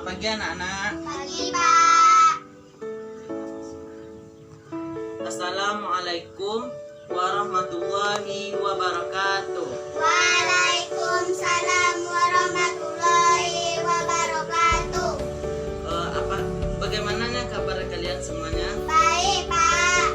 pagi anak-anak. Pagi, Pak. Assalamualaikum warahmatullahi wabarakatuh. Waalaikumsalam warahmatullahi wabarakatuh. Bagaimana kabar kalian semuanya? Baik, Pak.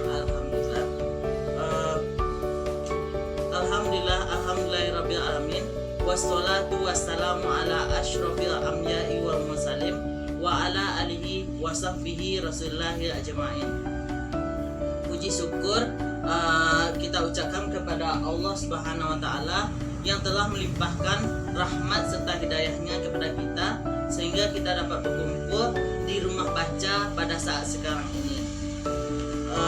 Alhamdulillah. Alhamdulillahirabbil alamin. Wassalatu wassalamu ala asyrofil anbiya'i wal mursalin wa ala alihi wa sahbihi rasulillahi ajma'in. Puji syukur kita ucapkan kepada Allah Subhanahu wa taala yang telah melimpahkan rahmat serta hidayahnya kepada kita sehingga kita dapat berkumpul di rumah baca pada saat sekarang ini.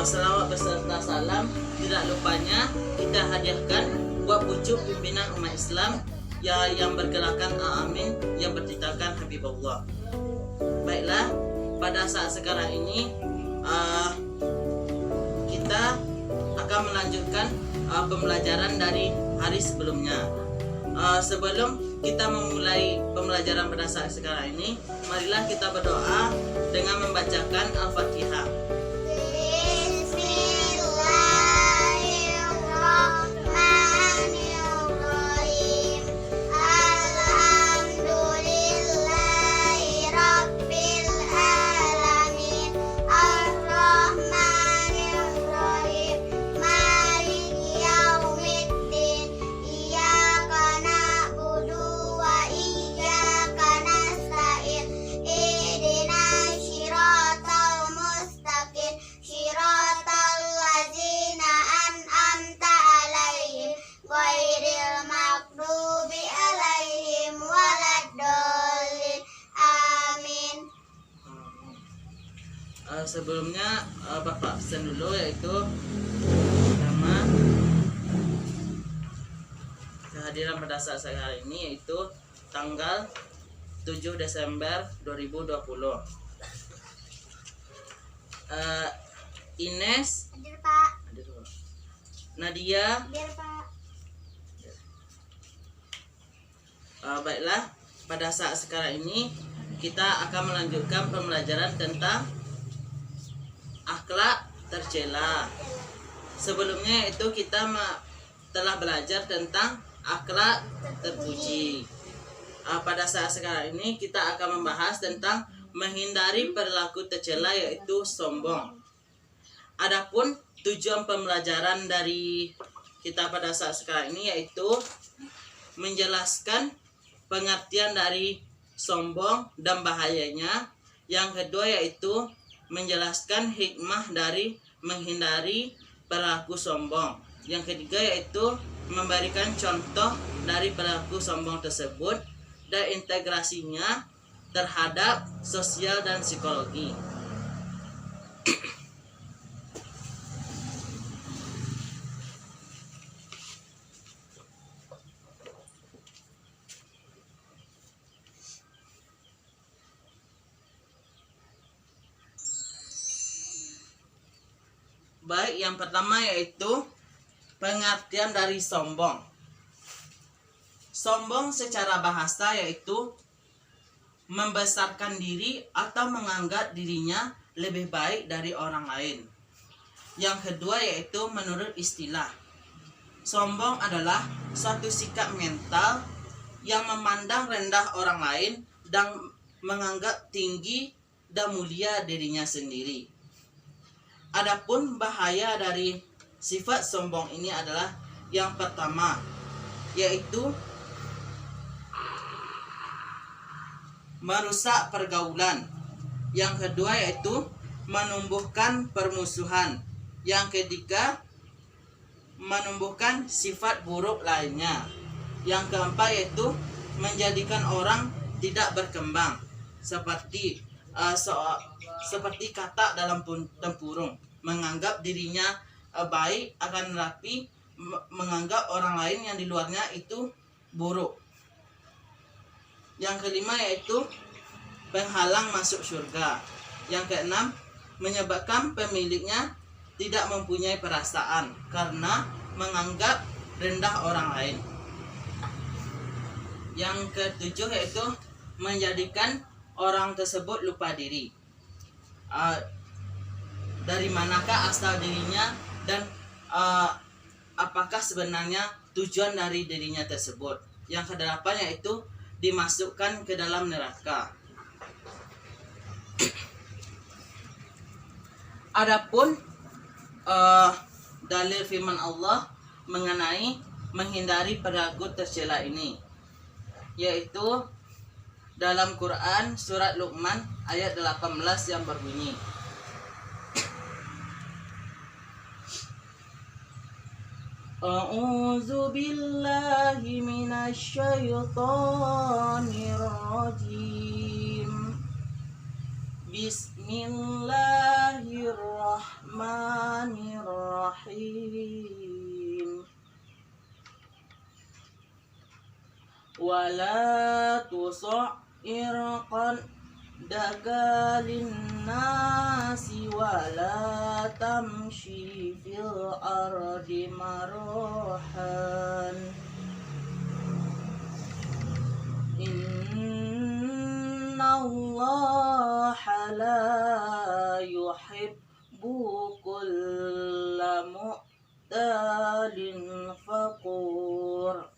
Selawat beserta salam tidak lupanya kita hadiahkan buat pucuk pimpinan umat Islam yang bergerakan amin, yang bertitahkan Habibullah. Baiklah, pada saat sekarang ini kita akan melanjutkan pembelajaran dari hari sebelumnya. Sebelum kita memulai pembelajaran pada saat sekarang ini, marilah kita berdoa dengan membacakan Al-Fatihah. Sebelumnya Bapak pesan dulu, yaitu pertama kehadiran pada saat hari ini yaitu tanggal 7 Desember 2020. Ines, Hadir, Pak. Nadia, Hadir, Pak. baiklah, pada saat sekarang ini kita akan melanjutkan pembelajaran tentang akhlak tercela. Sebelumnya itu kita telah belajar tentang akhlak terpuji. Pada saat sekarang ini kita akan membahas tentang menghindari perilaku tercela, yaitu sombong. Adapun tujuan pembelajaran dari kita pada saat sekarang ini yaitu menjelaskan pengertian dari sombong dan bahayanya. Yang kedua yaitu menjelaskan hikmah dari menghindari perilaku sombong. Yang ketiga yaitu memberikan contoh dari perilaku sombong tersebut dan integrasinya terhadap sosial dan psikologi. Baik, yang pertama yaitu pengertian dari sombong. Sombong secara bahasa yaitu membesarkan diri atau menganggap dirinya lebih baik dari orang lain. Yang kedua yaitu menurut istilah, sombong adalah suatu sikap mental yang memandang rendah orang lain dan menganggap tinggi dan mulia dirinya sendiri. Adapun bahaya dari sifat sombong ini adalah yang pertama yaitu merusak pergaulan. Yang kedua yaitu menumbuhkan permusuhan. Yang ketiga menumbuhkan sifat buruk lainnya. Yang keempat yaitu menjadikan orang tidak berkembang, seperti kata dalam tempurung, menganggap dirinya baik akan tetapi menganggap orang lain yang di luarnya itu buruk. Yang kelima yaitu penghalang masuk surga. Yang keenam menyebabkan pemiliknya tidak mempunyai perasaan karena menganggap rendah orang lain. Yang ketujuh yaitu menjadikan orang tersebut lupa diri. Dari manakah asal dirinya dan apakah sebenarnya tujuan dari dirinya tersebut. Yang kedelapan yaitu dimasukkan ke dalam neraka. Adapun dalil firman Allah mengenai menghindari perilaku tercela ini, yaitu dalam Quran surat Luqman ayat 18 yang berbunyi, A'udzu billahi minasyaitonir rajim. Bismillahirrahmanirrahim. Wala tusa'ir qaddaka linnasi wala tamshi fil ardi marahan. Innallaha la yuhibbu kulla mu'talin fakur.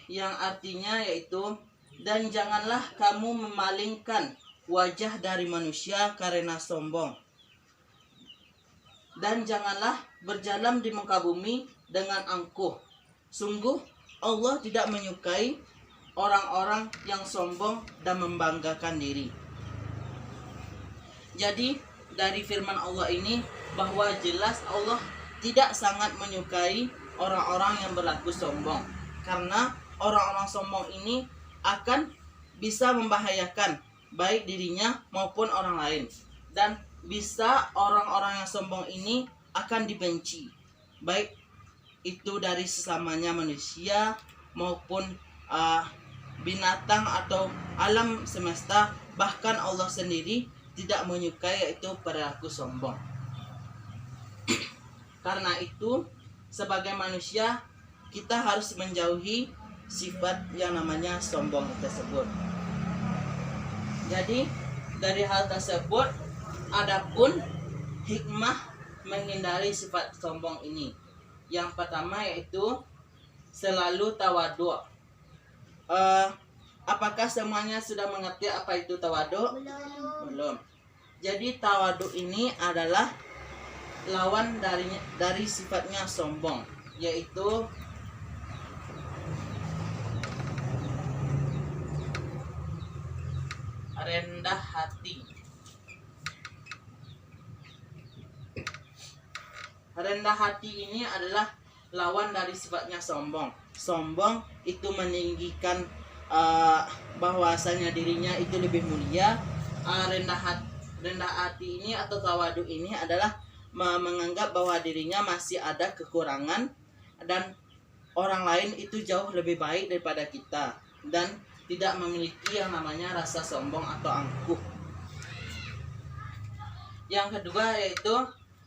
Yang artinya yaitu, dan janganlah kamu memalingkan wajah dari manusia karena sombong, dan janganlah berjalan di muka bumi dengan angkuh. Sungguh Allah tidak menyukai orang-orang yang sombong dan membanggakan diri. Jadi dari firman Allah ini bahwa jelas Allah tidak sangat menyukai orang-orang yang berlaku sombong, karena orang-orang sombong ini akan bisa membahayakan baik dirinya maupun orang lain, dan bisa orang-orang yang sombong ini akan dibenci baik itu dari sesamanya manusia maupun binatang atau alam semesta. Bahkan Allah sendiri tidak menyukai yaitu perilaku sombong. Karena itu sebagai manusia kita harus menjauhi sifat yang namanya sombong tersebut. Jadi dari hal tersebut adapun hikmah menghindari sifat sombong ini. Yang pertama yaitu selalu tawadu. Apakah semuanya sudah mengerti apa itu tawadu? Belum. Jadi tawadu ini adalah lawan dari sifatnya sombong, yaitu rendah hati. Rendah hati ini adalah lawan dari sifatnya sombong. Sombong itu meninggikan bahwasanya dirinya itu lebih mulia. Rendah hati ini atau tawadu ini adalah menganggap bahwa dirinya masih ada kekurangan dan orang lain itu jauh lebih baik daripada kita, dan tidak memiliki yang namanya rasa sombong atau angkuh. Yang kedua yaitu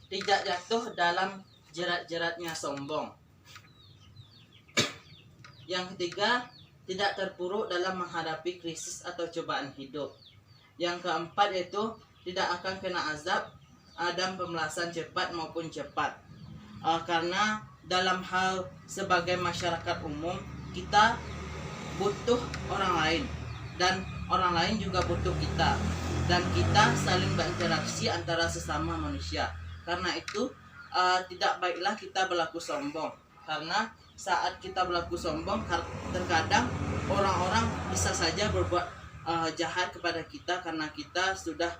tidak jatuh dalam jerat-jeratnya sombong. Yang ketiga, tidak terpuruk dalam menghadapi krisis atau cobaan hidup. Yang keempat yaitu tidak akan kena azab dan pembalasan cepat maupun cepat. Karena dalam hal sebagai masyarakat umum kita butuh orang lain, dan orang lain juga butuh kita, dan kita saling berinteraksi antara sesama manusia. Karena itu tidak baiklah kita berlaku sombong, karena saat kita berlaku sombong terkadang orang-orang bisa saja berbuat jahat kepada kita karena kita sudah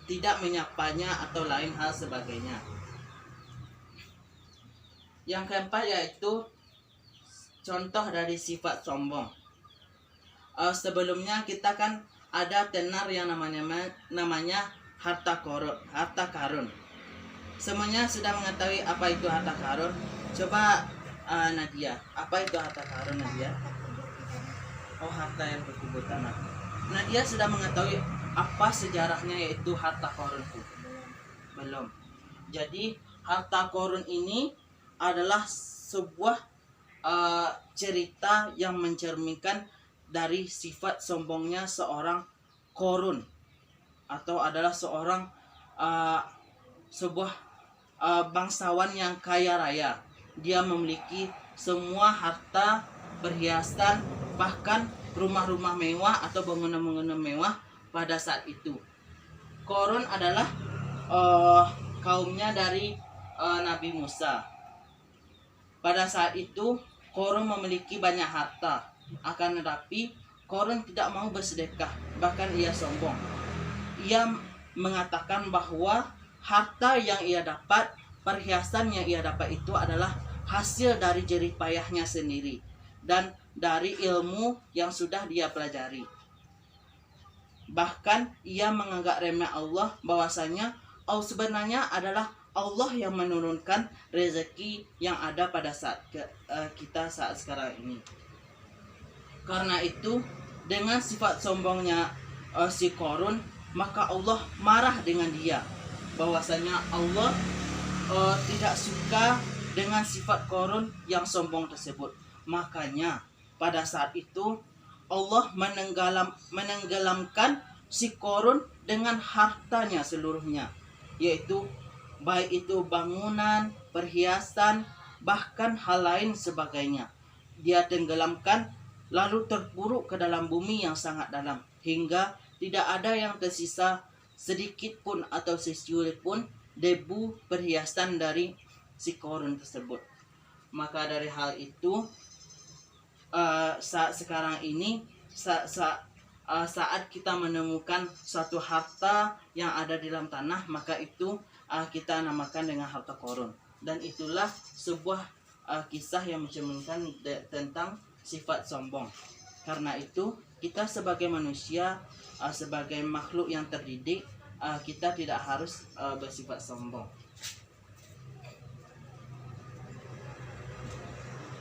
tidak menyapanya atau lain hal sebagainya. Yang keempat yaitu contoh dari sifat sombong. Sebelumnya kita kan ada tenar yang namanya harta karun. Semuanya sudah mengetahui apa itu harta karun. Coba Nadia, apa itu harta karun Nadia? Oh, harta yang berkumpul tanah. Nadia sudah mengetahui apa sejarahnya yaitu harta karun itu? Belum. Jadi harta karun ini adalah sebuah cerita yang mencerminkan dari sifat sombongnya seorang Qarun, atau adalah sebuah bangsawan yang kaya raya. Dia memiliki semua harta, perhiasan, bahkan rumah-rumah mewah atau bangunan-bangunan mewah pada saat itu. Qarun adalah kaumnya dari Nabi Musa. Pada saat itu Qarun memiliki banyak harta, akan tetapi Qarun tidak mau bersedekah, bahkan ia sombong. Ia mengatakan bahwa harta yang ia dapat, perhiasan yang ia dapat itu adalah hasil dari jerih payahnya sendiri dan dari ilmu yang sudah dia pelajari. Bahkan ia menganggap remeh Allah, bahwasanya Allah sebenarnya adalah Allah yang menurunkan rezeki yang ada pada saat kita saat sekarang ini. Karena itu, dengan sifat sombongnya si Qarun, maka Allah marah dengan dia, bahwasanya Allah tidak suka dengan sifat Qarun yang sombong tersebut. Makanya pada saat itu Allah menenggelamkan si Qarun dengan hartanya seluruhnya, yaitu baik itu bangunan, perhiasan, bahkan hal lain sebagainya. Dia tenggelamkan, lalu terpuruk ke dalam bumi yang sangat dalam, hingga tidak ada yang tersisa sedikit pun atau secuil pun debu perhiasan dari si Qarun tersebut. Maka dari hal itu, saat sekarang ini, saat kita menemukan suatu harta yang ada di dalam tanah, maka itu kita namakan dengan harta Qarun. Dan itulah sebuah kisah yang mencerminkan tentang sifat sombong. Karena itu kita sebagai manusia, sebagai makhluk yang terdidik, kita tidak harus bersifat sombong.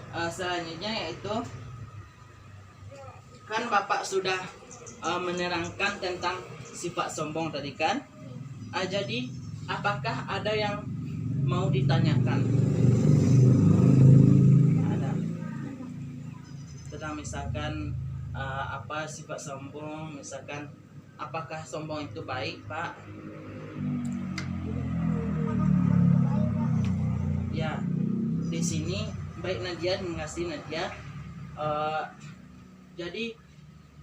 Selanjutnya yaitu, kan Bapak sudah menerangkan tentang sifat sombong tadi kan. Jadi apakah ada yang mau ditanyakan? Ada. Tentang misalkan apa sifat sombong, misalkan apakah sombong itu baik, Pak? Ya, di sini baik Nadia mengasih Nadia. Jadi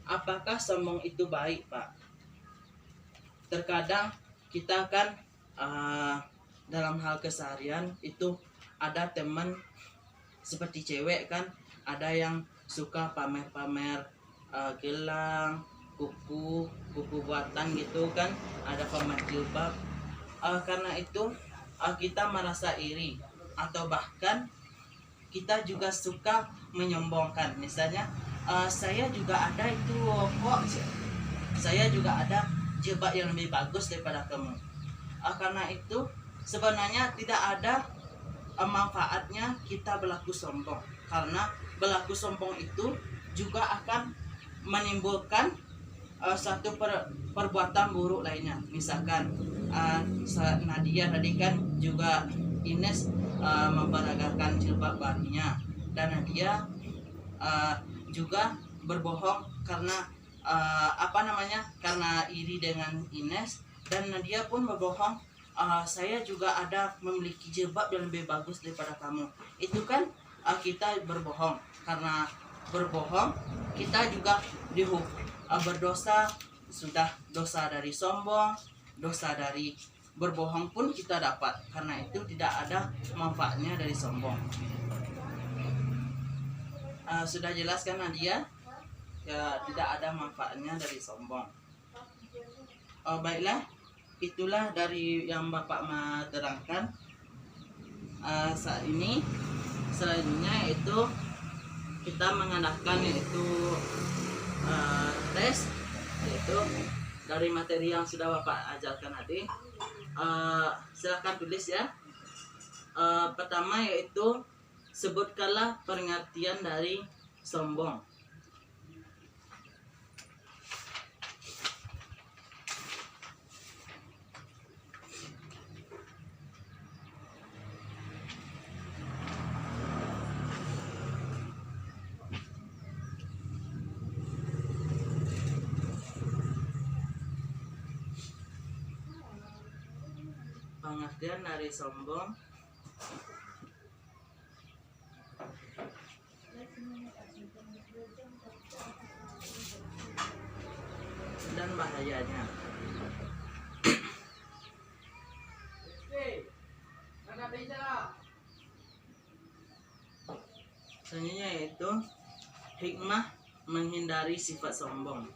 apakah sombong itu baik, Pak? Terkadang kita kan dalam hal keseharian itu ada teman seperti cewek kan, ada yang suka pamer-pamer gelang, kuku buatan gitu kan, ada pamer jilbab. Karena itu kita merasa iri, atau bahkan kita juga suka menyombongkan. Misalnya saya juga ada itu kok, saya juga ada jilbab yang lebih bagus daripada kamu. Karena itu sebenarnya tidak ada manfaatnya kita berlaku sombong, karena berlaku sombong itu juga akan menimbulkan satu perbuatan buruk lainnya. Misalkan Nadia tadi kan juga Ines memperagakan jilbab barunya, dan Nadia juga berbohong karena karena iri dengan Ines, dan Nadia pun berbohong, saya juga ada memiliki jilbab yang lebih bagus daripada kamu. Itu kan kita berbohong. Karena berbohong kita juga berdosa. Sudah dosa dari sombong, dosa dari berbohong pun kita dapat. Karena itu tidak ada manfaatnya dari sombong. Sudah jelas kan Nadia? Ya, tidak ada manfaatnya dari sombong. Baiklah, itulah dari yang Bapak terangkan saat ini. Selanjutnya itu kita mengadakan yaitu tes, yaitu dari materi yang sudah Bapak ajarkan tadi. Silakan tulis ya. Pertama yaitu sebutkanlah pengertian dari sombong. Pengertian dari sombong dan bahayanya. Selanjutnya yaitu hikmah menghindari sifat sombong.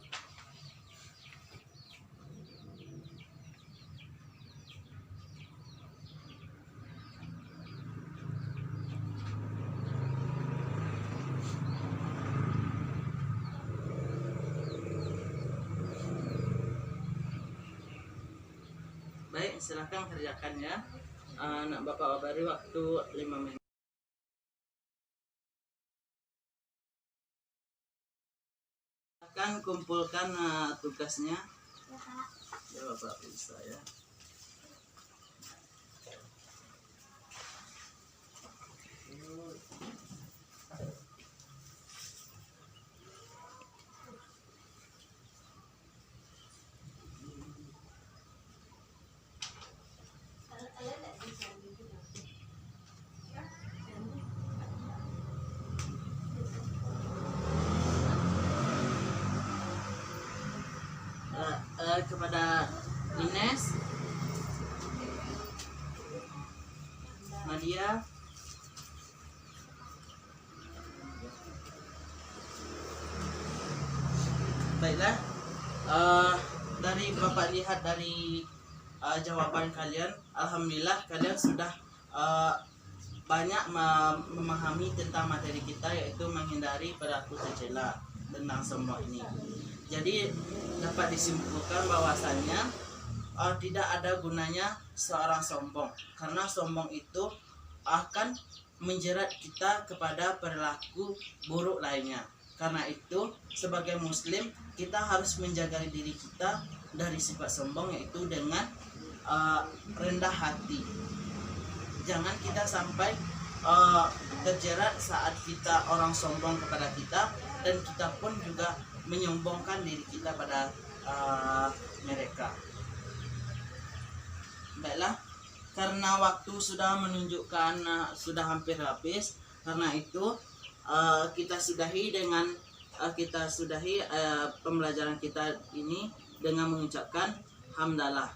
Baik, silahkan kerjakan ya. Nak Bapak beri waktu 5 menit. Silahkan kumpulkan tugasnya. Ya, Pak. Ya Bapak bisa ya. Kepada Ines, Nadia, baiklah. Dari Bapak lihat dari jawaban kalian, alhamdulillah kalian sudah banyak memahami tentang materi kita, yaitu menghindari perilaku tercela tentang sombong ini. Jadi dapat disimpulkan bahwasannya tidak ada gunanya seorang sombong, karena sombong itu akan menjerat kita kepada perilaku buruk lainnya. Karena itu sebagai muslim kita harus menjaga diri kita dari sifat sombong, yaitu dengan rendah hati. Jangan kita sampai terjerat saat kita orang sombong kepada kita, dan kita pun juga menyombongkan diri kita pada mereka. Baiklah, karena waktu sudah menunjukkan sudah hampir habis, karena itu kita sudahi pembelajaran kita ini dengan mengucapkan hamdalah.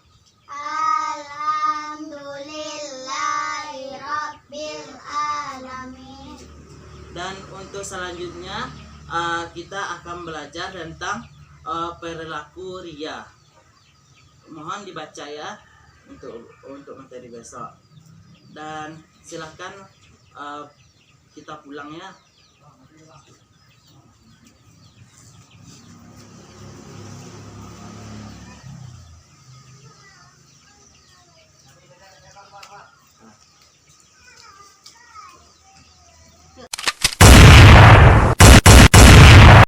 Alhamdulillahirabbil alamin. Dan untuk selanjutnya kita akan belajar tentang perilaku ria. Mohon dibaca ya untuk materi besok. Dan silakan kita pulang ya.